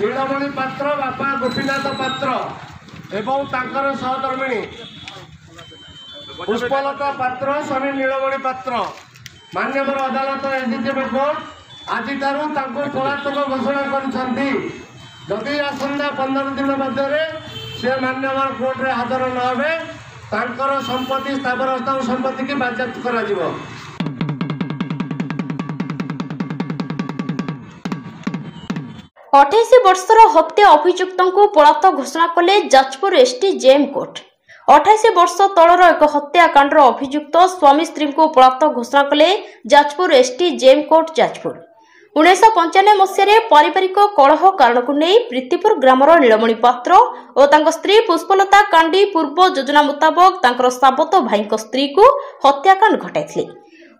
नीलमणि पात्र बापा गोपीनाथ पात्र एवं तांकर सहधर्मिणी पुष्पलता पात्र स्वामी नीलमणि पात्र मान्यवर अदालत एसडीजेएम कोर्ट आज पलातक घोषणा करी आसंता 15 दिन मध्य से मान्यवर कोर्ट रे हाजर न हे तांकर संपत्ति स्थावर अस्थावर संपत्ति की बाजयाप्त करा जिवो। 28 वर्षर हत्या अभियुक्त पलातक घोषणा कले जाजपुर एसडीजेएम कोर्ट। 28 वर्ष तलर एक हत्याकांडर अभियुक्त स्वामी स्त्री को पलातक घोषणा कले जाजपुर एसडीजेएम कोर्ट जाजपुर। 1995 मसीह पारिवारिक कलह कारण को नहीं प्रीतिपुर ग्रामर नीलमणि पात्र और स्त्री पुष्पलता कांडी पूर्व योजना मुताबक साबत भाई स्त्री को हत्याकांड घटाई।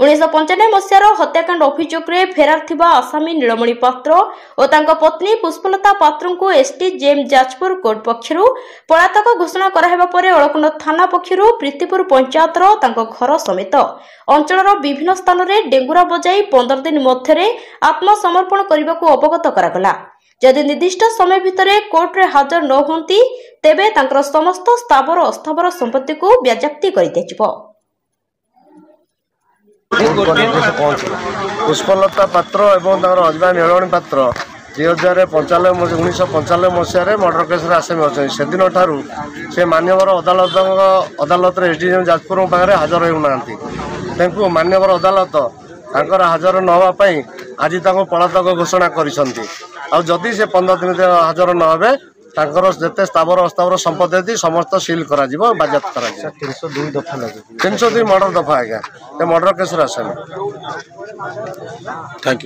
1995 मसीहार हत्याकांड अभियोग फेरार थिबा आसामी नीलमणि पात्र और पत्नी पुष्पलता पात्र को एसडीजेएम जाजपुर कोर्ट पक्षर पलातक घोषणा कराहेबा परे अलकुंड थाना पक्षर प्रीतिपुर पंचायतर घर समेत अंचल विभिन्न स्थान में डेंगुरा बजाई 15 दिन मध्य आत्मसमर्पण करने को अवगत करागला। जदि निर्दिष्ट समय भितर कोर्ट रे हाजर न होती तेबे तांकर समस्त स्थावर अस्थावर संपत्ति को बाजयाप्ति कर दिया। पुष्पलता पात्र और हजबैंड नीलमणि पात्र 1995 मसीह मर्डर केस आसामी अच्छे से दिन ठारू से मान्यवर अदालत एसडीजेएम जाजपुर पाखे हाजर होना मान्यवर अदालत हाजर नवाई आज पलातक घोषणा करी से 15 दिन हाजर न जिते स्थावर अस्थावर संपत्ति समस्त सिल करा बाजयाप्त करा 302 मर्डर दफा आज्ञा murder case Asami. Thank you.